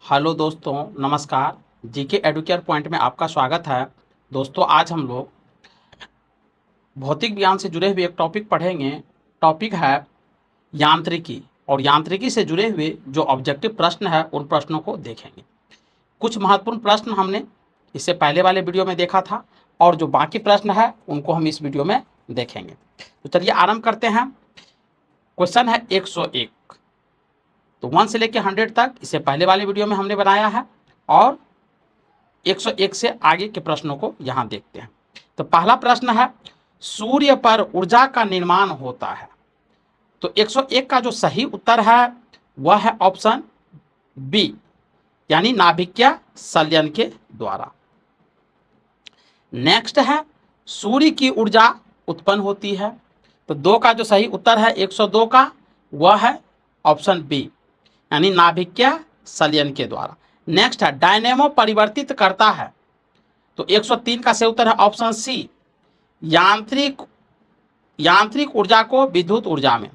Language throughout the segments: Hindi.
हेलो दोस्तों, नमस्कार। जीके एडुकेयर पॉइंट में आपका स्वागत है। दोस्तों, आज हम लोग भौतिक विज्ञान से जुड़े हुए एक टॉपिक पढ़ेंगे। टॉपिक है यांत्रिकी, और यांत्रिकी से जुड़े हुए जो ऑब्जेक्टिव प्रश्न है उन प्रश्नों को देखेंगे। कुछ महत्वपूर्ण प्रश्न हमने इससे पहले वाले वीडियो में देखा था, और जो बाकी प्रश्न है उनको हम इस वीडियो में देखेंगे। तो चलिए आरंभ करते हैं। क्वेश्चन है 101। तो 1 से लेकर 100 तक इससे पहले वाले वीडियो में हमने बनाया है, और 101 से आगे के प्रश्नों को यहां देखते हैं। तो पहला प्रश्न है, सूर्य पर ऊर्जा का निर्माण होता है। तो 101 का जो सही उत्तर है वह है ऑप्शन बी, यानी नाभिकीय संलयन के द्वारा। नेक्स्ट है, सूर्य की ऊर्जा उत्पन्न होती है। तो 2 का जो सही उत्तर है 102 का, वह है ऑप्शन बी, यानी नाभिकीय संलयन के द्वारा। नेक्स्ट है, डायनेमो परिवर्तित करता है। तो 103 का सही उत्तर है ऑप्शन सी, यांत्रिक ऊर्जा को विद्युत ऊर्जा में।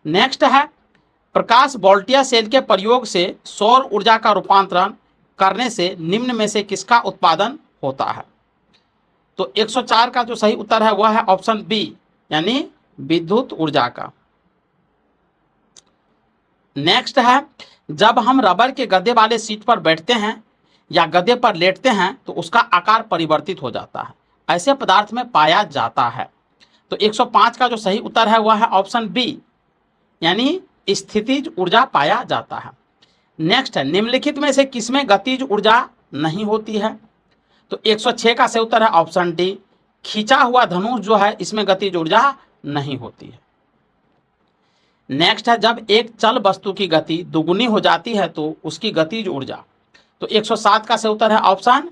नेक्स्ट है, प्रकाश वोल्टिया सेल के प्रयोग से सौर ऊर्जा का रूपांतरण करने से निम्न में से किसका उत्पादन होता है। तो 104 का जो सही उत्तर है वह है ऑप्शन बी, यानी विद्युत ऊर्जा का। नेक्स्ट है, जब हम रबर के गद्दे वाले सीट पर बैठते हैं या गद्दे पर लेटते हैं तो उसका आकार परिवर्तित हो जाता है, ऐसे पदार्थ में पाया जाता है। तो 105 का जो सही उत्तर है वह है ऑप्शन बी, यानी स्थितिज ऊर्जा पाया जाता है। नेक्स्ट है, निम्नलिखित में से किसमें गतिज ऊर्जा नहीं होती है। तो 106 का सही उत्तर है ऑप्शन डी, खींचा हुआ धनुष जो है इसमें गतिज ऊर्जा नहीं होती है। नेक्स्ट है, जब एक चल वस्तु की गति दुगुनी हो जाती है तो उसकी गतिज ऊर्जा। तो 107 का सही उत्तर है ऑप्शन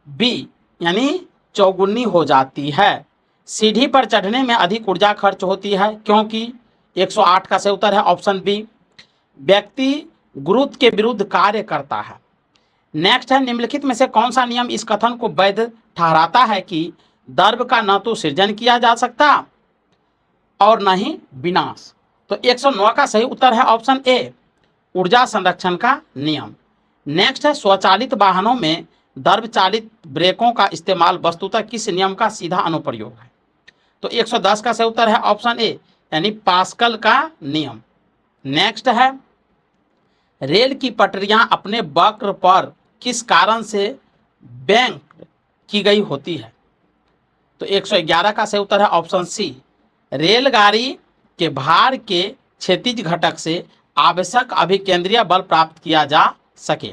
बी, यानी चौगुनी हो जाती है। सीढ़ी पर चढ़ने में अधिक ऊर्जा खर्च होती है, क्योंकि 108 का सही उत्तर है ऑप्शन बी, व्यक्ति गुरुत्व के विरुद्ध कार्य करता है। नेक्स्ट है, निम्नलिखित में से कौन सा नियम इस कथन को वैध ठहराता है कि द्रव्य का न तो सृजन किया जा सकता और न ही विनाश। तो 109 का सही उत्तर है ऑप्शन ए, ऊर्जा संरक्षण का नियम। नेक्स्ट है, स्वचालित वाहनों में द्रव्य चालित ब्रेकों का इस्तेमाल वस्तुतः किस नियम का सीधा अनुप्रयोग है। तो 110 का सही उत्तर है ऑप्शन ए, यानी पास्कल का नियम। नेक्स्ट है, रेल की पटरियां अपने वक्र पर किस कारण से बैंक की गई होती है। तो 111 का सही उत्तर है ऑप्शन सी, रेलगाड़ी के भार के क्षैतिज घटक से आवश्यक अभिकेंद्रीय बल प्राप्त किया जा सके।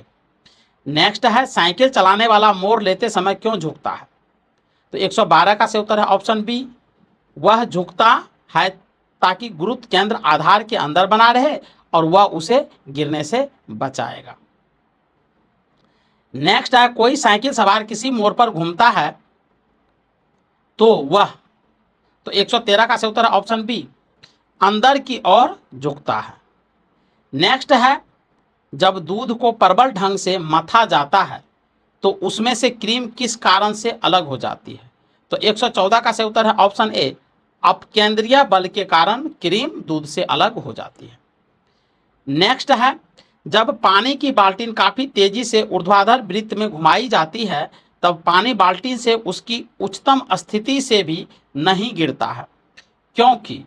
नेक्स्ट है, साइकिल चलाने वाला मोड़ लेते समय क्यों झुकता है। तो 112 का सही उत्तर है ऑप्शन बी, वह झुकता है ताकि गुरुत्व केंद्र आधार के अंदर बना रहे और वह उसे गिरने से बचाएगा। नेक्स्ट है, कोई साइकिल सवार किसी मोड़ पर घूमता है तो वह। तो 113 का सही उत्तर है ऑप्शन बी, अंदर की ओर झुकता है। नेक्स्ट है, जब दूध को प्रबल ढंग से मथा जाता है तो उसमें से क्रीम किस कारण से अलग हो जाती है। तो 114 का सही उत्तर है ऑप्शन ए, अपकेंद्रीय बल के कारण क्रीम दूध से अलग हो जाती है। नेक्स्ट है, जब पानी की बाल्टीन काफी तेजी से ऊर्ध्वाधर वृत्त में घुमाई जाती है तब पानी बाल्टीन से उसकी उच्चतम स्थिति से भी नहीं गिरता है, क्योंकि।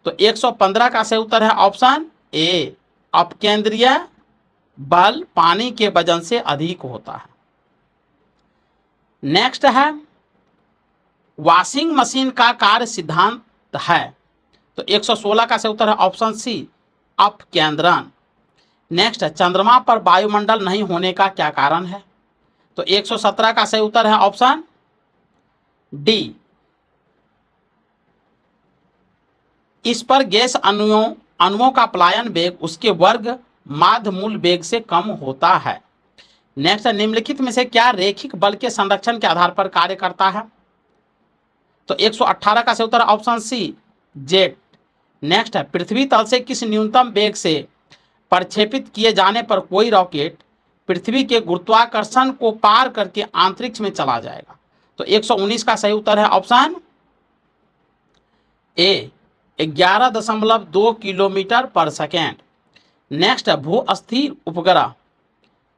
तो 115 का सही उत्तर है ऑप्शन ए, अपकेंद्रीय बल पानी के वजन से अधिक होता है। नेक्स्ट है, वॉशिंग मशीन का कार्य सिद्धांत है। तो 116 का सही उत्तर है ऑप्शन सी, अपकेंद्रण। नेक्स्ट है, चंद्रमा पर वायुमंडल नहीं होने का क्या कारण है। तो 117 का सही उत्तर है ऑप्शन डी, इस पर गैस अणुओं का पलायन वेग उसके वर्ग माध्य मूल वेग से कम होता है। नेक्स्ट है, निम्नलिखित में से क्या रैखिक बल के संरक्षण के आधार पर कार्य करता है। तो 118 का सही उत्तर ऑप्शन सी, जेट। नेक्स्ट है, पृथ्वी तल से किस न्यूनतम वेग से प्रक्षेपित किए जाने पर कोई रॉकेट पृथ्वी के गुरुत्वाकर्षण को पार करके अंतरिक्ष में चला जाएगा। तो 119 का सही उत्तर है ऑप्शन ए, 11.2 किलोमीटर पर सेकेंड। नेक्स्ट भू अस्थिर उपग्रह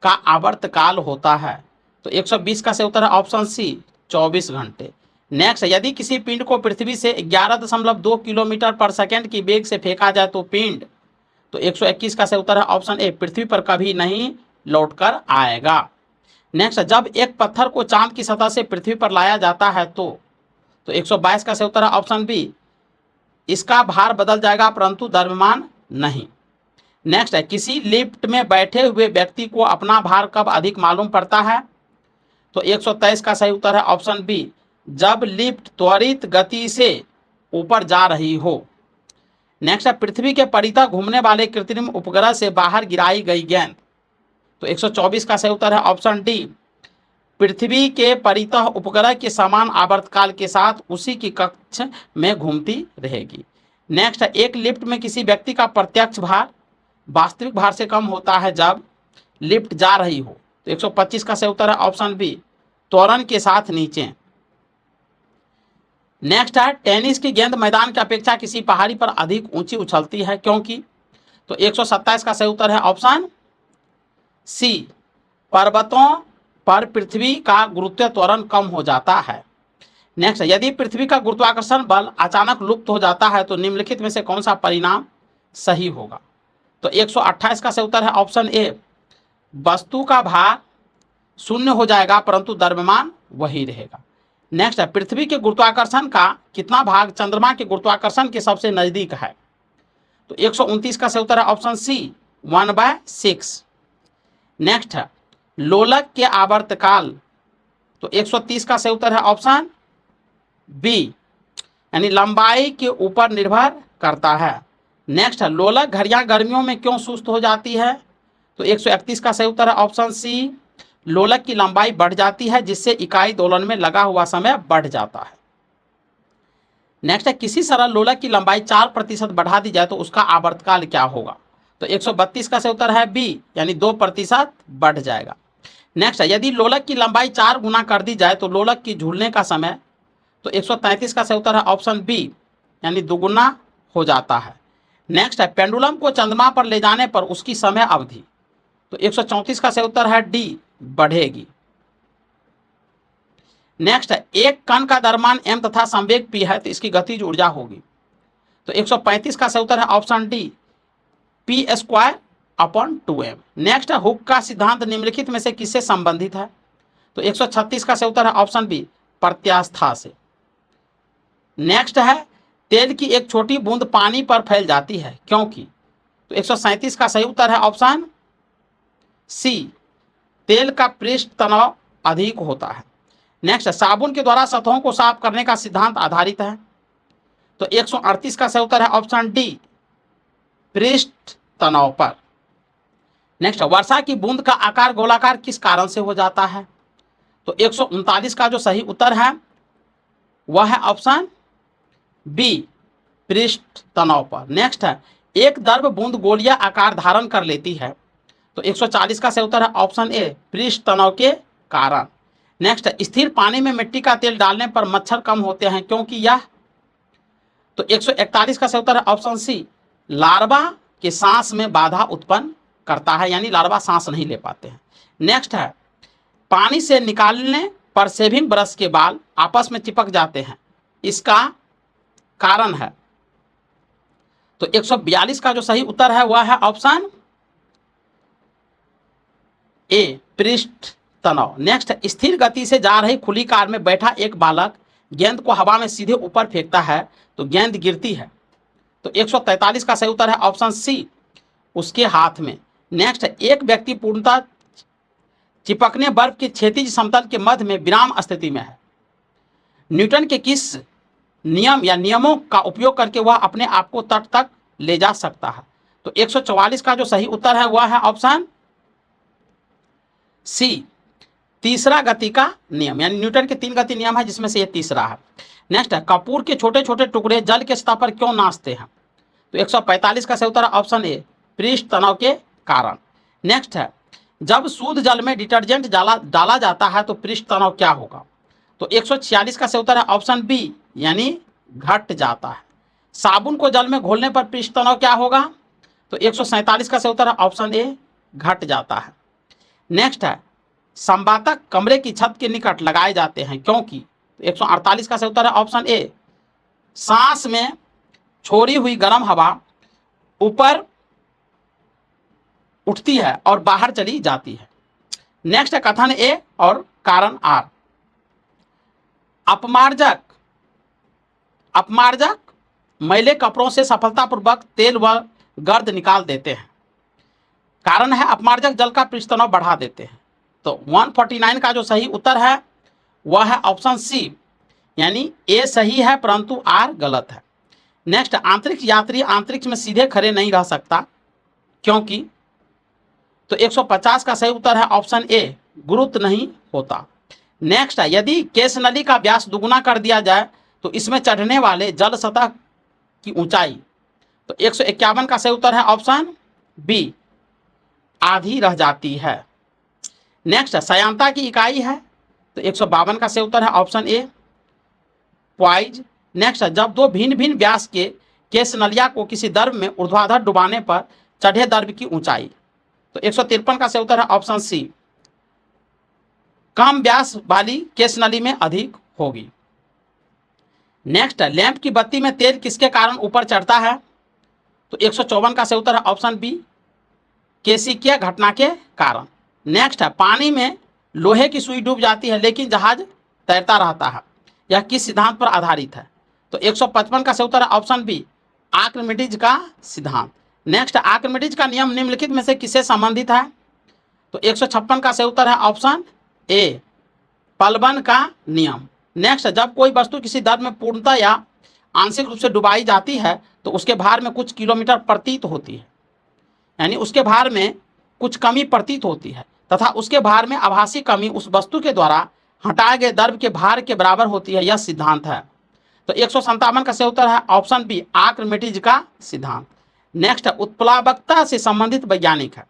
का आवर्तकाल होता है, तो 120 का सही उत्तर है ऑप्शन सी 24 घंटे। नेक्स्ट, यदि किसी पिंड को पृथ्वी से 11.2 किलोमीटर पर सेकंड की वेग से फेंका जाए तो पिंड, तो 121 का सही उत्तर है ऑप्शन ए पृथ्वी पर कभी नहीं लौटकर आएगा। नेक्स्ट, जब एक पत्थर को चांद की सतह से पृथ्वी पर लाया जाता है तो 122 का सही उत्तर है ऑप्शन बी इसका भार बदल जाएगा परंतु द्रव्यमान नहीं। नेक्स्ट है, किसी लिफ्ट में बैठे हुए व्यक्ति को अपना भार कब अधिक मालूम पड़ता है, तो 123 का सही उत्तर है ऑप्शन बी जब लिफ्ट त्वरित गति से ऊपर जा रही हो। नेक्स्ट है, पृथ्वी के परितः घूमने वाले कृत्रिम उपग्रह से बाहर गिराई गई गेंद, तो 124 का सही उत्तर है ऑप्शन डी पृथ्वी के परितः उपग्रह के समान आवर्तकाल के साथ उसी की कक्ष में घूमती रहेगी। नेक्स्ट है, एक लिफ्ट में किसी व्यक्ति का प्रत्यक्ष भार वास्तविक भार से कम होता है जब लिफ्ट जा रही हो, तो 125 का सही उत्तर है ऑप्शन बी त्वरण के साथ नीचे। नेक्स्ट है, टेनिस की गेंद मैदान की अपेक्षा किसी पहाड़ी पर अधिक ऊंची उछलती है क्योंकि, तो 127 का सही उत्तर है ऑप्शन सी पर्वतों पर पृथ्वी का गुरुत्व त्वरण कम हो जाता है। नेक्स्ट, यदि पृथ्वी का गुरुत्वाकर्षण बल अचानक लुप्त हो जाता है तो निम्नलिखित में से कौन सा परिणाम सही होगा, तो 128 का सही उत्तर है ऑप्शन ए वस्तु का भार शून्य हो जाएगा परंतु द्रव्यमान वही रहेगा। नेक्स्ट है, पृथ्वी के गुरुत्वाकर्षण का कितना भाग चंद्रमा के गुरुत्वाकर्षण के सबसे नजदीक है, तो 129 का सही उत्तर है ऑप्शन सी 1/6। नेक्स्ट है, लोलक के आवर्तकाल, तो 130 का सही उत्तर है ऑप्शन बी यानी लंबाई के ऊपर निर्भर करता है। नेक्स्ट है, लोलक घड़ियां गर्मियों में क्यों सुस्त हो जाती है, तो 131 का सही उत्तर है ऑप्शन सी लोलक की लंबाई बढ़ जाती है जिससे इकाई दोलन में लगा हुआ समय बढ़ जाता है। नेक्स्ट है, किसी सरल लोलक की लंबाई 4% बढ़ा दी जाए तो उसका आवर्तकाल क्या होगा, तो 132 का सही उत्तर है बी यानी 2% बढ़ जाएगा। नेक्स्ट है, यदि लोलक की लंबाई 4 गुना कर दी जाए तो लोलक की झूलने का समय, तो 133 का सही उत्तर है ऑप्शन बी यानी दुगुना हो जाता है। नेक्स्ट है, पेंडुलम को चंद्रमा पर ले जाने पर उसकी समय अवधि, तो 134 का सही उत्तर है डी बढ़ेगी। नेक्स्ट है, एक कण का द्रव्यमान m तथा संवेग p है तो इसकी गतिज ऊर्जा होगी, तो 135 का सही उत्तर है ऑप्शन डी p²/2m। नेक्स्ट है, हुक का सिद्धांत निम्नलिखित में से किससे संबंधित है, तो 136 का सही उत्तर है ऑप्शन बी प्रत्यास्था से। नेक्स्ट है, तेल की एक छोटी बूंद पानी पर फैल जाती है क्योंकि, तो 137 का सही उत्तर है ऑप्शन सी तेल का पृष्ठ तनाव अधिक होता है। नेक्स्ट, साबुन के द्वारा सतहों को साफ करने का सिद्धांत आधारित है, तो 138 का सही उत्तर है ऑप्शन डी पृष्ठ तनाव पर। नेक्स्ट, वर्षा की बूंद का आकार गोलाकार किस कारण से हो जाता है, तो 139 का जो सही उत्तर है वह है ऑप्शन बी पृष्ठ तनाव पर। नेक्स्ट है, एक द्रव बूंद गोलिया आकार धारण कर लेती है, तो 140 का सही उत्तर है ऑप्शन ए पृष्ठ तनाव के कारण। नेक्स्ट, स्थिर पानी में मिट्टी का तेल डालने पर मच्छर कम होते हैं क्योंकि यह, तो 141 का सही उत्तर है ऑप्शन सी लार्वा के सांस में बाधा उत्पन्न करता है यानी लार्वा सांस नहीं ले पाते हैं। नेक्स्ट है, पानी से निकालने पर शेविंग ब्रश के बाल आपस में चिपक जाते हैं, इसका कारण है, तो 142 का जो सही उत्तर है वह है ऑप्शन ए पृष्ठ तनाव। नेक्स्ट, स्थिर गति से जा रही खुली कार में बैठा एक बालक गेंद को हवा में सीधे ऊपर फेंकता है तो गेंद गिरती है, तो 143 का सही उत्तर है ऑप्शन सी उसके हाथ में। नेक्स्ट, एक व्यक्ति पूर्णतः चिपकने बर्फ की क्षैतिज समतल के मध्य में विराम स्थिति में है, न्यूटन के किस नियम या नियमों का उपयोग करके वह अपने आप को तट तक ले जा सकता है, तो 144 का जो सही उत्तर है वह है ऑप्शन सी तीसरा गति का नियम यानी न्यूटन के 3 गति नियम है जिसमें से ये तीसरा है। नेक्स्ट है, कपूर के छोटे छोटे टुकड़े जल के सतह पर क्यों नाचते हैं, तो 145 का सही उत्तर है ऑप्शन ए पृष्ठ तनाव के कारण। नेक्स्ट है, जब शुद्ध जल में डिटर्जेंट डाला जाता है तो पृष्ठ तनाव क्या होगा, तो 146 का सही उत्तर है ऑप्शन बी यानी घट जाता है। साबुन को जल में घोलने पर पृष्ठ तनाव क्या होगा, तो 147 का सही उत्तर है ऑप्शन ए, घट जाता है। नेक्स्ट है संवातक कमरे की छत के निकट लगाए जाते हैं क्योंकि, तो 148 का सही उत्तर है ऑप्शन ए, सांस में छोड़ी हुई गर्म हवा ऊपर उठती है और बाहर चली जाती है। नेक्स्ट है कथन ए और कारण आर। अपमार्जक अपमार्जक मैले कपड़ों से सफलतापूर्वक तेल व गर्द निकाल देते हैं। कारण है अपमार्जक जल का पृष्ठ तनाव बढ़ा देते हैं। तो 149 का जो सही उत्तर है वह है ऑप्शन सी, यानी ए सही है परंतु आर गलत है। नेक्स्ट, आंतरिक यात्री अंतरिक्ष में सीधे खड़े नहीं रह सकता क्योंकि, तो 150 का सही उत्तर है ऑप्शन ए, गुरुत्व नहीं होता। नेक्स्ट है यदि केश नली का व्यास दुगुना कर दिया जाए तो इसमें चढ़ने वाले जल सतह की ऊंचाई, तो 151 का सही उत्तर है ऑप्शन बी, आधी रह जाती है। नेक्स्ट श्यानता की इकाई है, तो 152 का सही उत्तर है ऑप्शन ए, पॉइज। नेक्स्ट जब दो भिन्न भिन्न व्यास के केश नलिया को किसी द्रव में ऊर्ध्वाधर डुबाने पर चढ़े द्रव की ऊंचाई, तो 153 का सही उत्तर है ऑप्शन सी, कम व्यास वाली केश नली में अधिक होगी। नेक्स्ट लैंप की बत्ती में तेल किसके कारण ऊपर चढ़ता है, तो 154 का सही उत्तर है ऑप्शन बी, केशिकीय घटना के कारण। नेक्स्ट है पानी में लोहे की सुई डूब जाती है लेकिन जहाज तैरता रहता है, यह किस सिद्धांत पर आधारित है, तो 155 का सही उत्तर है ऑप्शन बी, आर्किमिडीज का सिद्धांत। नेक्स्ट आर्किमिडीज का नियम निम्नलिखित में से किससे संबंधित है, तो 156 का सही उत्तर है ऑप्शन ए, पलबन का नियम। नेक्स्ट जब कोई वस्तु किसी द्रव में पूर्णतः या आंशिक रूप से डुबाई जाती है तो उसके भार में कुछ किलोमीटर प्रतीत होती है, यानी उसके भार में कुछ कमी प्रतीत होती है तथा उसके भार में आभासी कमी उस वस्तु के द्वारा हटाए गए द्रव के भार के बराबर होती है, यह सिद्धांत है। तो 157 का सही उत्तर है ऑप्शन बी, आर्किमिडीज का सिद्धांत। नेक्स्ट उत्प्लावकता से संबंधित वैज्ञानिक है,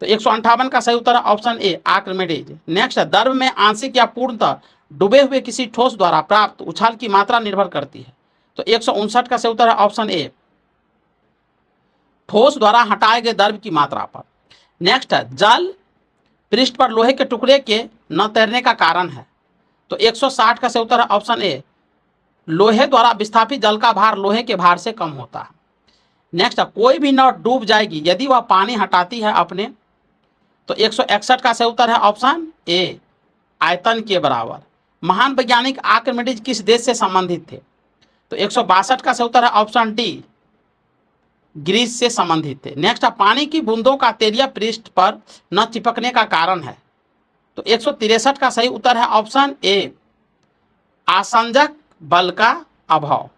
तो 158 का सही उत्तर है ऑप्शन ए, आर्किमिडीज। नेक्स्ट द्रव में आंशिक या पूर्णतः डूबे हुए किसी ठोस द्वारा प्राप्त उछाल की मात्रा निर्भर करती है, तो 159 का सही उत्तर है ऑप्शन ए, ठोस द्वारा हटाए गए द्रव की मात्रा पर। नेक्स्ट जल पृष्ठ पर लोहे के टुकड़े के न तैरने का कारण है, तो 160 का सही उत्तर है ऑप्शन ए, लोहे द्वारा विस्थापित जल का भार लोहे के भार से कम होता है। नेक्स्ट कोई भी नाव डूब जाएगी यदि वह पानी हटाती है अपने, तो 161 का सही उत्तर है ऑप्शन ए, आयतन के बराबर। महान वैज्ञानिक आर्किमिडीज किस देश से संबंधित थे, तो 162 का सही उत्तर है ऑप्शन डी, ग्रीस से संबंधित थे। नेक्स्ट पानी की बूंदों का तेलीय पृष्ठ पर न चिपकने का कारण है, तो 163 का सही उत्तर है ऑप्शन ए, आसंजक बल का अभाव।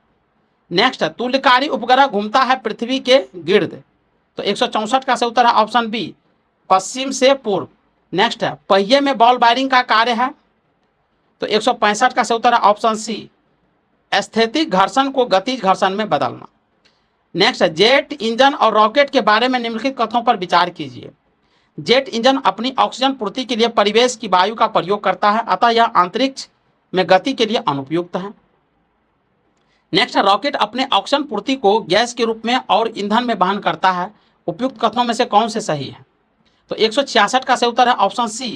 नेक्स्ट तुल्यकारी उपग्रह घूमता है पृथ्वी के गिर्द, तो 164 का सही उत्तर है ऑप्शन बी, पश्चिम से पूर्व। नेक्स्ट है पहिए में बॉल वायरिंग का कार्य है, तो 165 का सही उत्तर है ऑप्शन सी, स्थैतिक घर्षण को गतिज घर्षण में बदलना। नेक्स्ट जेट इंजन और रॉकेट के बारे में निम्नलिखित कथनों पर विचार कीजिए। जेट इंजन अपनी ऑक्सीजन पूर्ति के लिए परिवेश की वायु का प्रयोग करता है, अतः यह अंतरिक्ष में गति के लिए अनुपयुक्त है। नेक्स्ट रॉकेट अपने ऑक्सीजन पूर्ति को गैस के रूप में और ईंधन में वहन करता है। उपयुक्त कथनों में से कौन से सही है, तो 166 का सही उत्तर है ऑप्शन सी,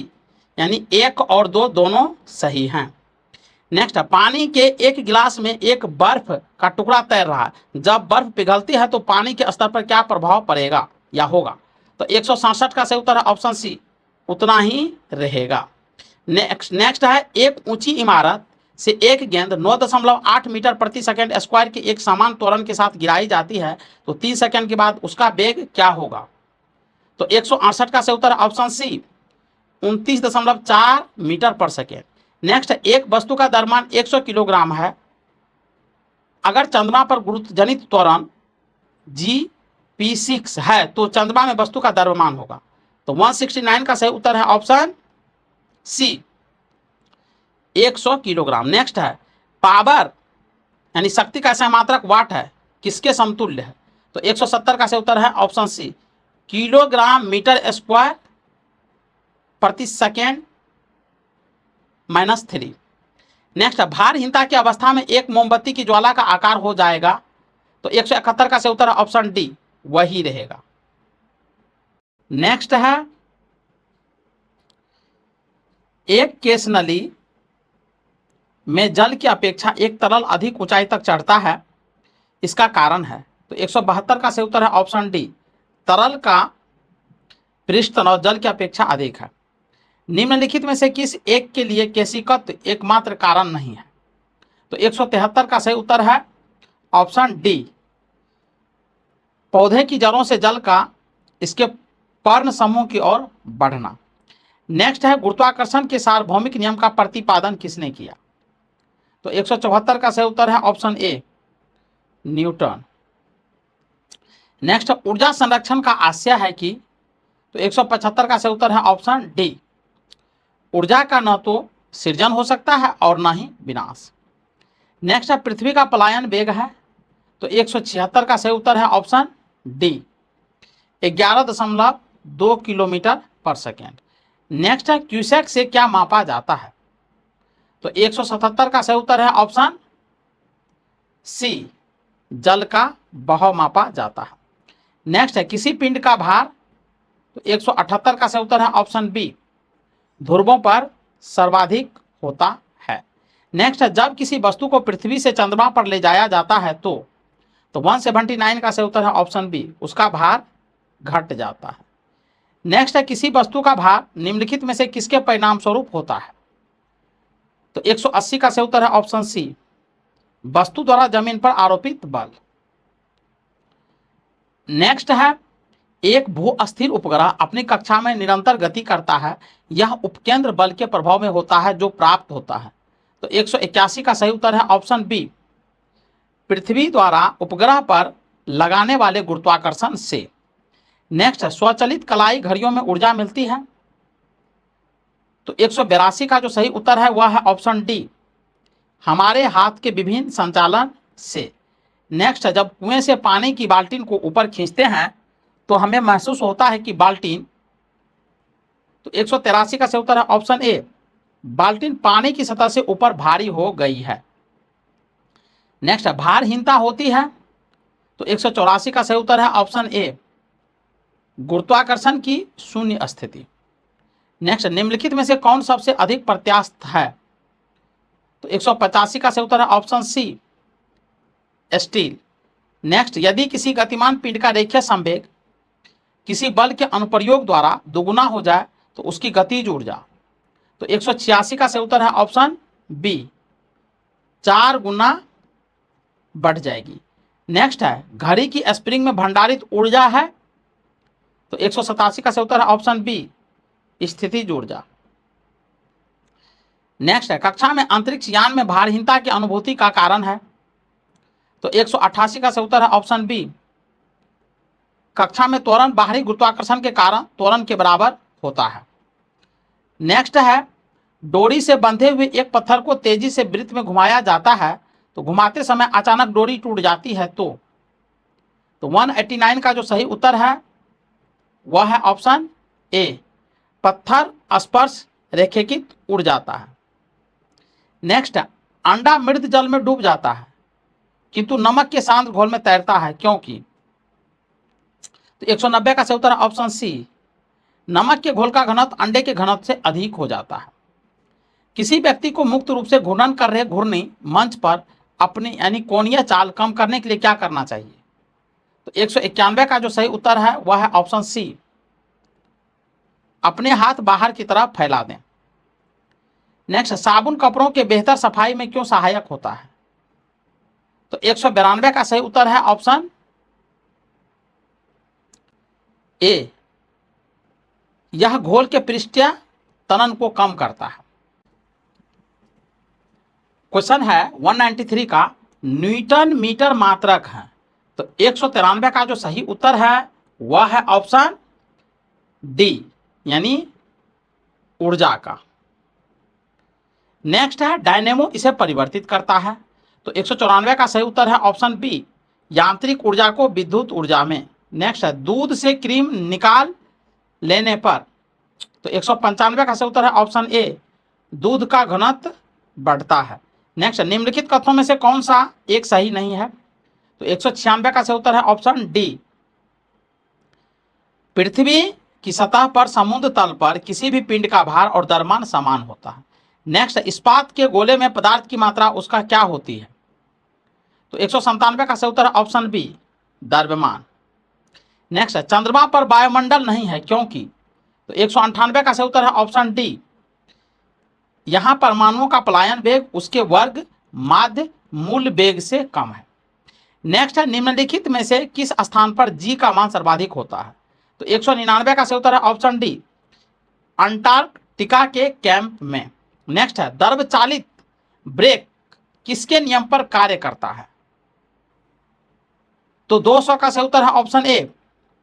यानी 1 और 2 दोनों सही हैं। नेक्स्ट पानी के एक गिलास में एक बर्फ का टुकड़ा तैर रहा है, जब बर्फ पिघलती है तो पानी के स्तर पर क्या प्रभाव पड़ेगा या होगा, तो 167 का सही उत्तर है ऑप्शन सी, उतना ही रहेगा। नेक्स्ट है एक ऊंची इमारत से एक गेंद 9.8 मीटर प्रति सेकंड स्क्वायर के एक समान त्वरण के साथ गिराई जाती है तो 3 सेकंड के बाद उसका वेग क्या होगा, तो 168 का सही उत्तर ऑप्शन सी, 29.4 मीटर पर सेकेंड। नेक्स्ट एक वस्तु का द्रव्यमान 100 किलोग्राम है, अगर चंद्रमा पर गुरुत्व जनित त्वरण G-P6 है तो चंद्रमा में वस्तु का द्रव्यमान होगा, तो 169 का सही उत्तर है ऑप्शन सी, 100 किलोग्राम। नेक्स्ट है पावर यानी शक्ति का सहमात्रक वाट है, किसके समतुल्य है, तो 170 का सही उत्तर है option C, kilogram metre square प्रति सेकेंड -3। नेक्स्ट भारहीनता की अवस्था में एक मोमबत्ती की ज्वाला का आकार हो जाएगा, तो 171 का सही उत्तर ऑप्शन डी, वही रहेगा। नेक्स्ट है एक केस नली में जल की अपेक्षा एक तरल अधिक ऊंचाई तक चढ़ता है, इसका कारण है। तो 172 का सही उत्तर है ऑप्शन डी, तरल का पृष्ठ तनाव जल की अपेक्षा अधिक है। निम्नलिखित में से किस एक के लिए केशिकत एकमात्र कारण नहीं है? तो 173 का सही उत्तर है ऑप्शन डी, पौधे की जड़ों से जल का इसके पर्ण समूह की ओर बढ़ना। नेक्स्ट है गुरुत्वाकर्षण के सार्वभौमिक नियम का प्रतिपादन किसने किया? तो 174 का सही उत्तर है ऑप्शन ए, न्यूटन। नेक्स्ट ऊर्जा संरक्षण का आशय है कि, तो 175 का सही उत्तर है ऑप्शन डी, ऊर्जा का न तो सृजन हो सकता है और न ही विनाश। नेक्स्ट है पृथ्वी का पलायन वेग है, तो 176 का सही उत्तर है ऑप्शन डी, 11.2 किलोमीटर पर सेकेंड। नेक्स्ट है क्यूसेक से क्या मापा जाता है? तो 177 का सही उत्तर है ऑप्शन सी, जल का बहाव मापा जाता है। नेक्स्ट है किसी पिंड का भार, तो 178 का सही उत्तर है ऑप्शन बी, ध्रुवों पर सर्वाधिक होता है। नेक्स्ट है जब किसी वस्तु को पृथ्वी से चंद्रमा पर ले जाया जाता है तो 179 का सही उत्तर है ऑप्शन बी, उसका भार घट जाता है। नेक्स्ट है किसी वस्तु का भार निम्नलिखित में से किसके परिणाम स्वरूप होता है? तो 180 का सही उत्तर है ऑप्शन सी, वस्तु द्वारा जमीन पर आरोपित बल। नेक्स्ट है एक भू अस्थिर उपग्रह अपनी कक्षा में निरंतर गति करता है, यह उपकेंद्र बल के प्रभाव में होता है जो प्राप्त होता है। तो 181 का सही उत्तर है ऑप्शन बी, पृथ्वी द्वारा उपग्रह पर लगाने वाले गुरुत्वाकर्षण से। नेक्स्ट है स्वचालित कलाई घड़ियों में ऊर्जा मिलती है, तो 182 का जो सही उत्तर है वह है ऑप्शन डी, हमारे हाथ के विभिन्न संचालन से। नेक्स्ट है जब कुएं से पानी की बाल्टीन को ऊपर खींचते हैं तो हमें महसूस होता है कि बाल्टीन, तो 183 का सही उत्तर है ऑप्शन ए, बाल्टीन पानी की सतह से ऊपर भारी हो गई है। नेक्स्ट है भारहीनता होती है, तो 184 का सही उत्तर है ऑप्शन ए, गुरुत्वाकर्षण की शून्य स्थिति। नेक्स्ट निम्नलिखित में से कौन सबसे अधिक प्रत्यास्थ है? तो 185 का सही उत्तर है ऑप्शन सी, स्टील। नेक्स्ट यदि किसी गतिमान पिंड का रेखीय संवेग किसी बल के अनुप्रयोग द्वारा दोगुना हो जाए तो उसकी गतिज ऊर्जा, तो 186 का सही उत्तर है ऑप्शन बी, 4 गुना बढ़ जाएगी। नेक्स्ट है घड़ी की स्प्रिंग में भंडारित ऊर्जा है, तो 187 का सही उत्तर है ऑप्शन बी, स्थितिज ऊर्जा। नेक्स्ट है कक्षा में अंतरिक्ष यान में भारहीनता की अनुभूति का कारण है, तो 188 का सही उत्तर है ऑप्शन बी, कक्षा में त्वरण बाहरी गुरुत्वाकर्षण के कारण त्वरण के बराबर होता है। नेक्स्ट है डोरी से बंधे हुए एक पत्थर को तेजी से वृत्त में घुमाया जाता है, तो घुमाते समय अचानक डोरी टूट जाती है तो 189 का जो सही उत्तर है वह है ऑप्शन ए, पत्थर स्पर्श रेखित उड़ जाता है। नेक्स्ट अंडा मृत जल में डूब जाता है किंतु नमक के शांत घोल में तैरता है, क्योंकि? तो 190 का सही उत्तर है ऑप्शन सी, नमक के घोल का घनत्व अंडे के घनत्व से अधिक हो जाता है। किसी व्यक्ति को मुक्त रूप से घूर्णन कर रहे घूर्णी मंच पर अपनी यानी कोणीय चाल कम करने के लिए क्या करना चाहिए? तो 191 का जो सही उत्तर है वह है ऑप्शन सी, अपने हाथ बाहर की तरफ फैला दें। नेक्स्ट साबुन कपड़ों के बेहतर सफाई में क्यों सहायक होता है? तो 192 का सही उत्तर है ऑप्शन ए, यह घोल के पृष्ठीय तनन को कम करता है। क्वेश्चन है 193 का, न्यूटन मीटर मात्रक है, तो 193 का जो सही उत्तर है वह है ऑप्शन डी, यानी ऊर्जा का। नेक्स्ट है डायनेमो इसे परिवर्तित करता है, तो 194 का सही उत्तर है ऑप्शन बी, यांत्रिक ऊर्जा को विद्युत ऊर्जा में। नेक्स्ट है दूध से क्रीम निकाल लेने पर, तो 195 का सही उत्तर है ऑप्शन ए, दूध का घनत्व बढ़ता है। नेक्स्ट निम्नलिखित कथनों में से कौन सा एक सही नहीं है? तो 196 का सही उत्तर है ऑप्शन डी, पृथ्वी कि सतह पर समुद्र तल पर किसी भी पिंड का भार और द्रव्यमान समान होता है। नेक्स्ट, इस्पात के गोले में पदार्थ की मात्रा उसका क्या होती है? तो 197 का सही उत्तर है ऑप्शन बी, द्रव्यमान। नेक्स्ट, चंद्रमा पर वायुमंडल नहीं है क्योंकि? तो 198 का सही उत्तर है ऑप्शन डी, यहां परमाणुओं का पलायन वेग उसके वर्ग माध्य मूल वेग से कम है। नेक्स्ट है, निम्नलिखित में से किस स्थान पर जी का मान सर्वाधिक होता है? तो 199 का सही उत्तर है ऑप्शन डी, अंटार्कटिका के कैंप में। नेक्स्ट है, द्रव चालित ब्रेक किसके नियम पर कार्य करता है? तो 200 का सही उत्तर है ऑप्शन ए,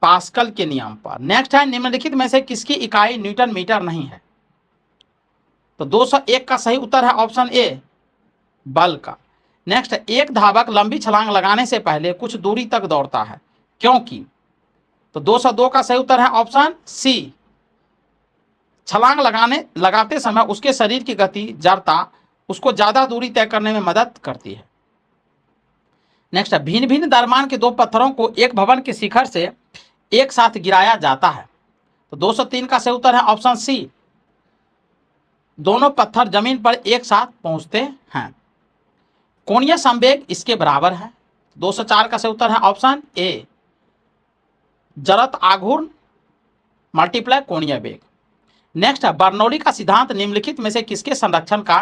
पास्कल के नियम पर। नेक्स्ट है, निम्नलिखित में से किसकी इकाई न्यूटन मीटर नहीं है? तो 201 का सही उत्तर है ऑप्शन ए, बल का। नेक्स्ट, एक धावक लंबी छलांग लगाने से पहले कुछ दूरी तक दौड़ता है क्योंकि? तो 202 का सही उत्तर है ऑप्शन सी, छलांग लगाते समय उसके शरीर की गति जड़ता उसको ज्यादा दूरी तय करने में मदद करती है। नेक्स्ट, भिन्न भिन्न द्रव्यमान के दो पत्थरों को एक भवन के शिखर से एक साथ गिराया जाता है। तो 203 का सही उत्तर है ऑप्शन सी, दोनों पत्थर जमीन पर एक साथ पहुंचते हैं। कोणीय संवेग इसके बराबर है। 204 का सही उत्तर है ऑप्शन ए, जड़त्व आघूर्ण मल्टीप्लाई कोणीय वेग। नेक्स्ट है, बर्नौली का सिद्धांत निम्नलिखित में से किसके संरक्षण का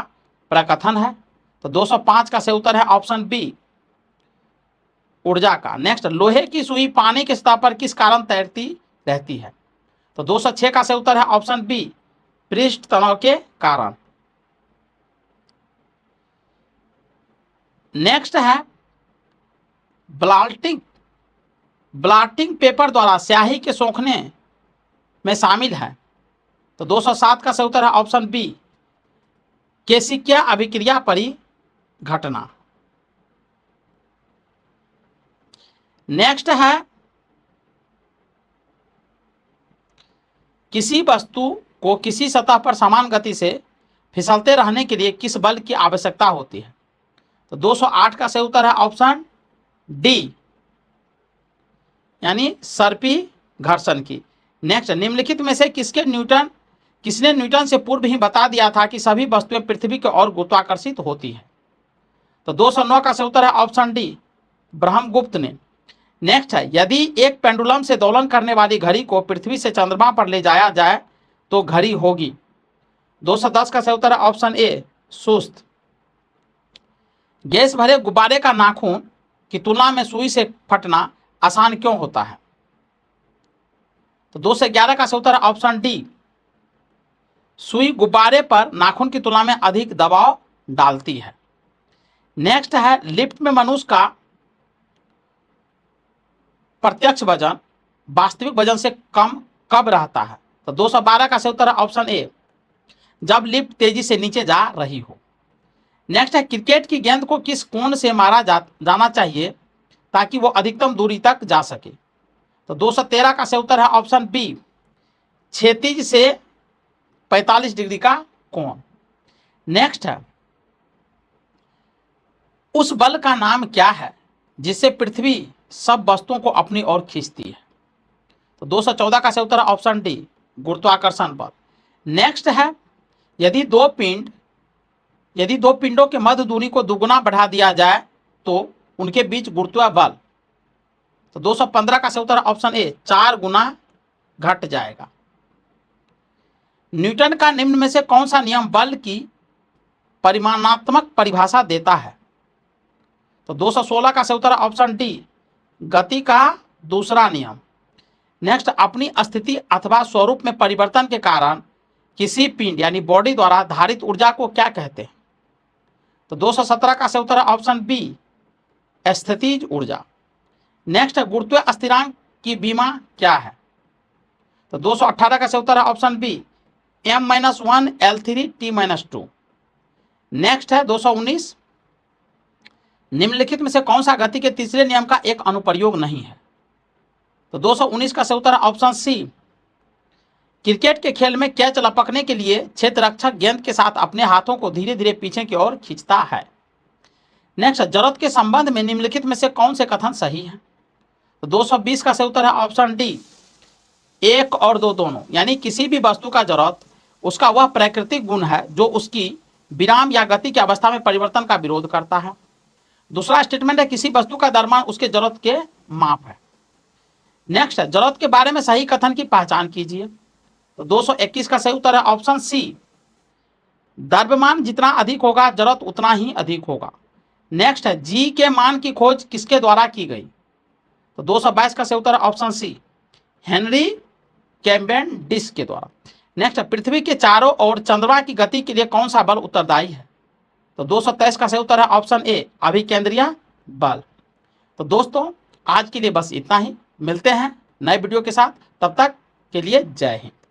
प्रकथन है? तो 205 का सही उत्तर है ऑप्शन बी, ऊर्जा का। नेक्स्ट, लोहे की सुई पानी की सतह पर किस कारण तैरती रहती है? तो 206 का सही उत्तर है ऑप्शन बी, पृष्ठ तनाव के कारण। नेक्स्ट है, ब्लॉटिंग पेपर द्वारा स्याही के सोखने में शामिल है। तो 207 का सही उत्तर है ऑप्शन बी, केशिकीय अभिक्रिया परिघटना। नेक्स्ट है, किसी वस्तु को किसी सतह पर समान गति से फिसलते रहने के लिए किस बल की आवश्यकता होती है? तो 208 का सही उत्तर है ऑप्शन डी, यानी सर्पी घर्षण की। नेक्स्ट, निम्नलिखित में से किसने न्यूटन से पूर्व ही बता दिया था कि सभी वस्तुएं पृथ्वी की ओर गुरुत्वाकर्षित होती है? तो 209 का सही उत्तर है ऑप्शन डी, ब्रह्मगुप्त ने। नेक्स्ट है, यदि एक पेंडुलम से दोलन करने वाली घड़ी को पृथ्वी से चंद्रमा पर ले जाया जाए तो घड़ी होगी? 210 का सही उत्तर है ऑप्शन ए, सुस्त। गैस भरे गुब्बारे का नाखून की तुलना में सुई से फटना आसान क्यों होता है? तो 211 का सही उत्तर है ऑप्शन डी, सुई गुब्बारे पर नाखून की तुलना में अधिक दबाव डालती है। नेक्स्ट है, लिफ्ट में मनुष्य का प्रत्यक्ष वजन वास्तविक वजन से कम कब रहता है? तो 212 का सही उत्तर है ऑप्शन ए, जब लिफ्ट तेजी से नीचे जा रही हो। नेक्स्ट है, क्रिकेट की गेंद को किस कोण से मारा जाना चाहिए ताकि वो अधिकतम दूरी तक जा सके? तो 213 का सही उत्तर है ऑप्शन बी, क्षैतिज से 45 डिग्री का कोण। नेक्स्ट है, उस बल का नाम क्या है जिससे पृथ्वी सब वस्तुओं को अपनी ओर खींचती है? तो 214 का सही उत्तर है ऑप्शन डी, गुरुत्वाकर्षण बल। नेक्स्ट है, यदि दो पिंडों के मध्य दूरी को दुगुना बढ़ा दिया जाए तो उनके बीच गुरुत्व बल? तो 215 का सही उत्तर है ऑप्शन ए, 4 गुना घट जाएगा। न्यूटन का निम्न में से कौन सा नियम बल की परिमाणात्मक परिभाषा देता है? तो 216 का सही उत्तर है ऑप्शन डी, गति का दूसरा नियम। नेक्स्ट, अपनी स्थिति अथवा स्वरूप में परिवर्तन के कारण किसी पिंड यानी बॉडी द्वारा धारित ऊर्जा को क्या कहते हैं? तो 217 का सही उत्तर है ऑप्शन बी, स्थितिज ऊर्जा। नेक्स्ट, गुरुत्व स्थिरांक की बीमा क्या है? तो 218 का सही उत्तर है option B, m-1 L3 T-2। Next है 219, निम्नलिखित में से कौन सा गति के तीसरे नियम का एक अनुप्रयोग नहीं है? तो 219 का सही उत्तर है ऑप्शन सी, क्रिकेट के खेल में कैच लपकने के लिए क्षेत्ररक्षक गेंद के साथ अपने हाथों को धीरे धीरे पीछे की ओर खींचता है। नेक्स्ट, जरूरत के संबंध में निम्नलिखित में से कौन से कथन सही है? तो 220 का सही उत्तर है ऑप्शन डी, एक और दो दोनों, यानी किसी भी वस्तु का जरूरत उसका वह प्राकृतिक गुण है जो उसकी विराम या गति की अवस्था में परिवर्तन का विरोध करता है। दूसरा स्टेटमेंट है किसी वस्तु का द्रव्यमान उसके जरूरत के माप है। नेक्स्ट है जरूरत के बारे में सही कथन की पहचान कीजिए। तो 221 का सही उत्तर है ऑप्शन सी, द्रव्यमान जितना अधिक होगा जरूरत उतना ही अधिक होगा। नेक्स्ट है जी के मान की खोज किसके द्वारा की गई? तो 222 का सही उत्तर है ऑप्शन सी, हेनरी कैवेंडिश के द्वारा। नेक्स्ट है पृथ्वी के चारों ओर चंद्रमा की गति के लिए कौन सा बल उत्तरदायी है? तो 223 का सही उत्तर है ऑप्शन ए, अभिकेंद्रीय बल। तो दोस्तों आज के लिए बस इतना ही, मिलते हैं नए वीडियो के साथ, तब तक के लिए जय हिंद।